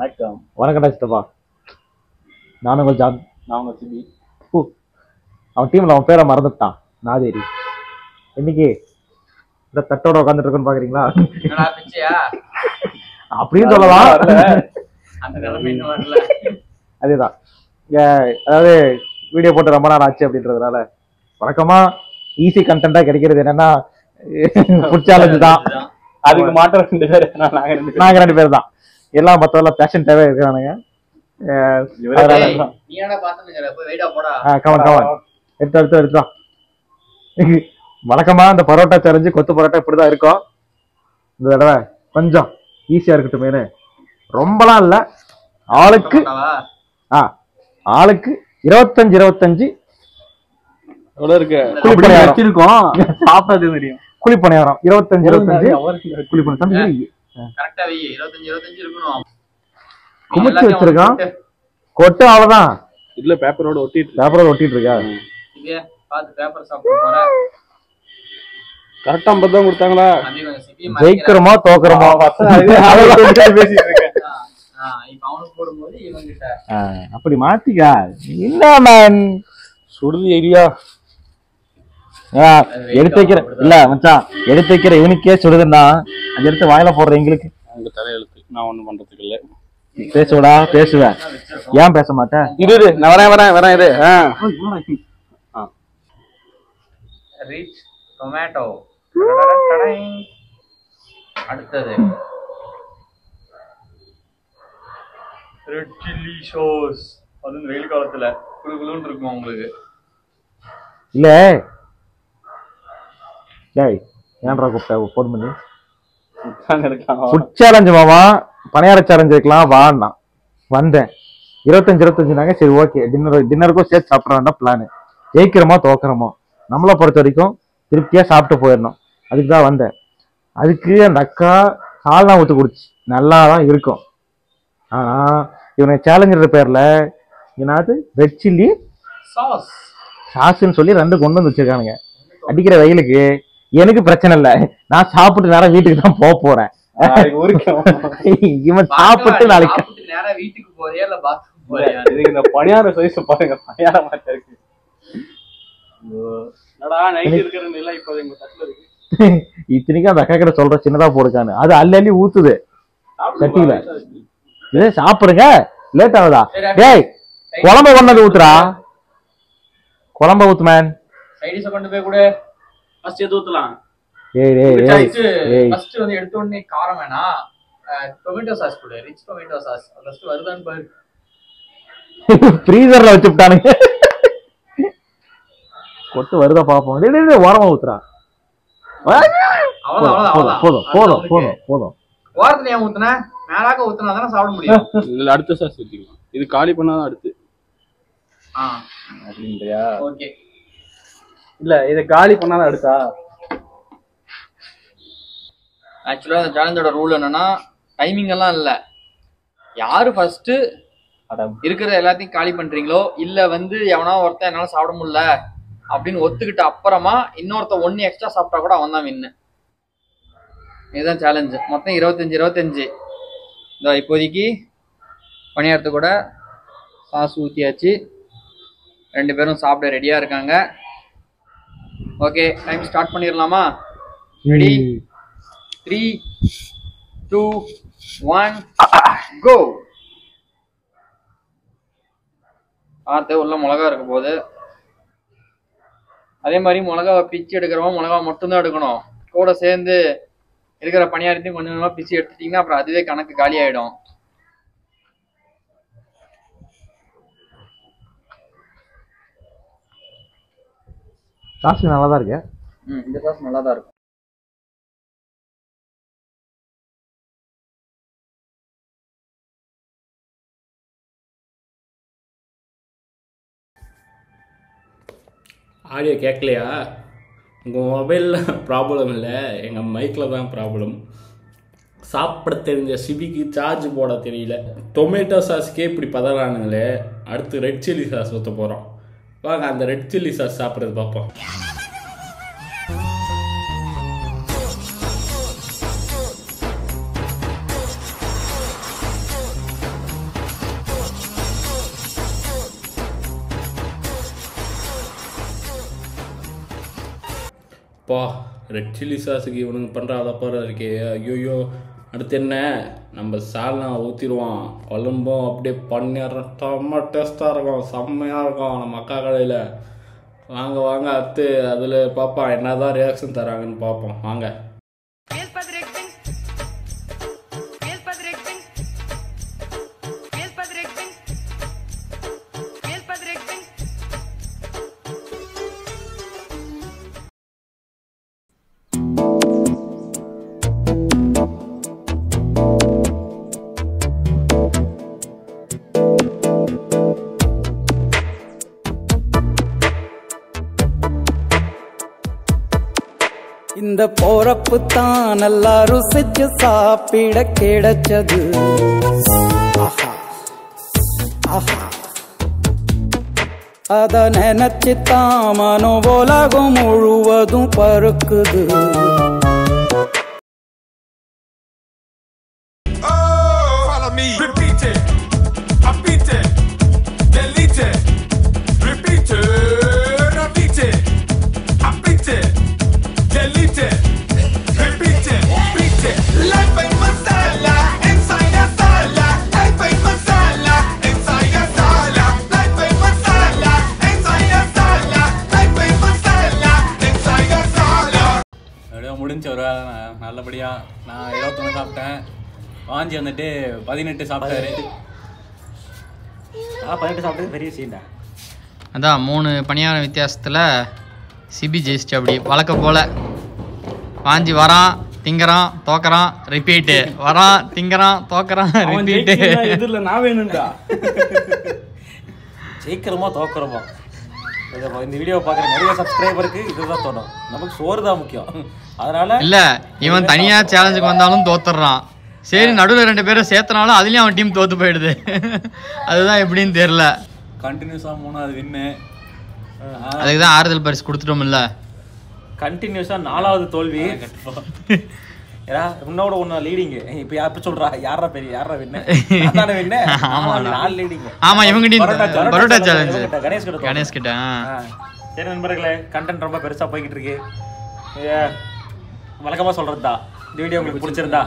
வணக்கம். வணக்கம்டா சித்தப்பா. நானும் உங்கள் ஜான். நான் உங்க சிபி. அவன் டீம்ல அவன் பேரை மறந்துட்டான். நாதேரி. இன்னைக்கு இந்த தட்டோட உட்காந்துட்டு இருக்குன்னு பாக்குறீங்களா? அப்படின்னு சொல்லலாம். அதேதான். அதாவது வீடியோ போட்டு ரொம்ப நாள் ஆச்சு அப்படின்றதுனால வழக்கமா ஈஸி கண்டென்ட்டா கிடைக்கிறது என்னன்னா ஃபுட் சேலஞ்ச் தான். அதுக்கு மாற்றம் 2 பேர். நாங்க 2 பேர் தான். எல்லாம் மத்தவெல்லாம் பேஷன் தேவை இருக்கிறானுங்க. எடுத்து வழக்கமா இந்த பரோட்டா சேலஞ்சு கொத்து பரோட்டா இப்படிதான் இருக்கும். இந்த தடவை கொஞ்சம் ஈஸியா இருக்கட்டுமேனு ரொம்பலாம் இல்ல, ஆளுக்கு 25 குழிப்பணியாரம் 25 குமிச்சு வச்சிருக்கான். கொட்டு அவ்வளவுதான். இல்ல பேப்பரோட ஒட்டிட்டு இருக்கா? கரெக்டா 50 தான் கொடுத்தாங்களா? ஜெயிக்கிறோமா தோக்குறோமா அப்படி மாத்திக்கா. என்ன சுடுதி ஐடியா எடுத்து வைக்கிற இல்ல மச்சான், எடுத்து வைக்கிற இவனுக்கே சுடுதுன்னா அது எடுத்து வாயில போடுற எங்களுக்கு உங்க தலையெழுத்து. நான் ஒண்ணும் பண்றதுக்கு இல்ல. பேசுவடா, பேசுவேன். ஏன் பேச மாட்டேன்? இரு நான் வரேன் இரு. Rich tomato. அடுத்தது ரெட் சில்லி சாஸ். அது வெயில் காலத்துல குளுகுளுன்னு இருக்கும் உங்களுக்கு. இல்ல டேய் ஏன்டா கூப்பிட்ட ஃபோன் பண்ணி? ஃபுட் சேலஞ்ச் மாமா, பணியார சேலஞ்ச் வைக்கலாம் வான்னா வந்தேன். 25 சரி ஓகே, டின்னருக்கும் சேர்த்து சாப்பிட்றான் பிளானு. ஜெயிக்கிறோமா தோக்குறோமோ நம்மளை பொறுத்த வரைக்கும் திருப்தியா சாப்பிட்டு போயிடணும், அதுக்கு தான் வந்தேன். அதுக்கு அந்த அக்கா சால்னா ஊற்றி குடிச்சு நல்லா தான் இருக்கும். ஆனா இவனை சேலஞ்சர் பேர்ல என்னது ரெட் சில்லி சாஸ்ன்னு சொல்லி 2 கொண்டு வந்து வச்சிருக்கானுங்க. அடிக்கிற வெயிலுக்கு எனக்கு பிரச்சனை இல்லை, நான் சாப்பிட்டு நேரம் வீட்டுக்கு தான் போறேன். இவன் சாப்பிட்டு நாளைக்கு நேரா வீட்டுக்கு போறியா இல்ல பாத்ரூம் போறியா? இதுக்கு இந்த பணியார சைஸ் பாருங்க, பணியார மாதிரி இருக்கு. என்னடா நைட் இருக்குற நிலை இப்போ எங்க தட்டுல இருக்கு. இத்தனைக்கும் அந்த அக்கா கிட்ட சொல்ற சின்னதா போடுக்கான்னு அது அள்ளி ஊத்துது சட்டியில. இதே சாப்பிடுங்க, லேட் ஆகுதா? டேய் குழம்பு கொண்டது ஊத்துறா, குழம்ப ஊத்து மேன். சைடிஸ கொண்டு போய் கூட ஃபர்ஸ்ட் எது ஊத்தலாம்? ஃபர்ஸ்ட் வந்து எடுத்த உடனே காரம் வேணாம், டொமேட்டோ சாஸ் கொடு. ரிச் டொமேட்டோ சாஸ் ஃபர்ஸ்ட் வருதான்னு பாரு. ஃப்ரீசர்ல வச்சுட்டானுங்க. கொட்டு வருதா பாப்போம். டேய் ஓரமா ஊத்துறா. போதும். ஓரத்துல ஏன் ஊத்துன? மேலாக்க ஊத்துனா தானே சாப்பிட முடியும். இல்ல அடுத்த சாஸ் ஊத்திக்கலாம். இது காலி பண்ணாதான் அடுத்து. அப்படின்றியா? ஓகே. இல்ல இத காலி பண்ணாதான் அடுத்தா? ஆக்சுவலா இந்த சேலஞ்சோட ரூல் என்னன்னா டைமிங் எல்லாம் இல்ல, யாரு ஃபர்ஸ்ட் இருக்கிற எல்லாத்தையும் காலி பண்றீங்களோ இல்ல வந்து எவனா ஒருத்தன் என்னால சாப்பிட முடியல அப்படின்னு ஒத்துக்கிட்ட அப்புறமா இன்னொருத்த 1 எக்ஸ்ட்ரா சாப்பிட்டா கூட அவன் தான் வின்னு. இதுதான் சேலஞ்சு. மொத்தம் 25. இந்த இப்போதைக்கு பணியாரத்து கூட சாஸ் ஊற்றியாச்சு, 2 பேரும் சாப்பிட ரெடியா இருக்காங்க. ஓகே, டைம் ஸ்டார்ட் பண்ணிடலாமா? ரெடி? 3, 2, 1 கோ. பார்த்து உள்ள மிளகா இருக்க போது. அதே மாதிரி மிளகாவை பிச்சு எடுக்கிறவங்க மிளகா மட்டும்தான் எடுக்கணும். கூட சேர்ந்து இருக்கிற பணியாரத்தையும் கொஞ்சம் கொஞ்சமா பிச்சு எடுத்துட்டீங்கன்னா அப்புறம் அதுவே கணக்கு காலி ஆயிடும். சாஸ் நல்லா தான் இருக்கு. இந்த சாஸ் நல்லா தான் இருக்கும். ஆடியோ கேட்கலையா? உங்கள் மொபைலில் ப்ராப்ளம் இல்லை, எங்கள் மைக்கில் தான் ப்ராப்ளம். சாப்பிட தெரிஞ்ச சிபிக்கு சார்ஜ் போட தெரியல. டொமேட்டோ சாஸ்க்கே இப்படி பதறானுங்களே, அடுத்து ரெட் சில்லி சாஸ் ஊற்ற போகிறோம். வாங்க அந்த ரெட் சில்லி சாஸ் சாப்பிட்றது பார்ப்போம். அப்பா ரெட் சில்லி சாஸுக்கு இவனுங்க பண்ணுற அளப்பாரு இருக்கே. ஐயோயோ. அடுத்து என்ன, நம்ம சால்னா ஊற்றிடுவான். குழம்பும் அப்படியே பண்ணிடுறோம். செம்ம டேஸ்ட்டாக இருக்கும், செம்மையாக இருக்கும் நம்ம அக்கா கடையில். வாங்க வாங்க அடுத்து அதில் பார்ப்போம் என்னதான் ரியாக்ஷன் தராங்கன்னு பார்ப்போம் வாங்க. இந்த போறப்பு தான் நல்லா ருசிச்சு சாப்பிட கிடைச்சது. ஆஹா ஆஹா, அத நினைச்சு தான் மனோ உலகம் முழுவதும் பருக்குது. முடிஞ்ச ஒரு வேலை நல்லபடியாக நான் 21 சாப்பிட்டேன். வாஞ்சி வந்துட்டு 18 சாப்பிட்டாரு. 18 சாப்பிட்டது பெரிய சீன்டா. அதான் 3 பணியாரம் வித்தியாசத்தில் சிபி ஜெயிச்சிட்டு. அப்படி வழக்கம் போல் வாஞ்சி வரான், திங்கறான், தோக்கறான், ரிப்பீட்டு. வரான், திங்கறான், தோக்கறான், ரிப்பீட்டு. இதில் நான் வேணும்டா. ஜெயிக்கிறோமா தோக்குறோமா, இந்த வீடியோ பார்க்குற நிறைய சப்ஸ்கிரைபருக்கு இதுதான் தோணும். நமக்கு சோறு தான் முக்கியம். அதனால இல்லை, இவன் தனியாக சேலஞ்சுக்கு வந்தாலும் தோத்துடுறான். சரி, நடுவில் 2 பேரை சேர்த்தனாலும் அதுலேயும் அவன் டீம் தோற்று போயிடுது. அதுதான் எப்படின்னு தெரில. கண்டினியூஸாக 3வது வின்னு. அதுக்கு தான் ஆறுதல் பரிசு கொடுத்துட்டோம்ல. கண்டினியூஸாக 4வது தோல்வி. ஏன்னா உன்னோட ஒன்று லீடிங்கு. இப்போ யார் சொல்கிறா, யாரா பெரிய யாரா வின்னு? தானே வின்னு. ஆமாம், 4 லீடிங்கு. ஆமாம், இவங்க டீம் பரோட்டா சேலஞ்சு கணேஷ் கிட்ட. சரி நண்பர்களே, கண்டென்ட் ரொம்ப பெருசாக போய்கிட்டு இருக்கு. வழக்கமாக சொல்கிறது தான். இந்த வீடியோ உங்களுக்கு பிடிச்சிருந்தா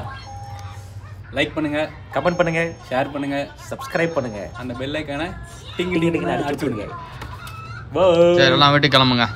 லைக் பண்ணுங்க, கமெண்ட் பண்ணுங்க, ஷேர் பண்ணுங்க, சப்ஸ்கிரைப் பண்ணுங்க, அந்த பெல் ஐக்கானை டிங்கு டிங்கு அடிச்சு விடுங்க. சரி, எல்லாம் வீட்டுக்கு கிளம்புங்க.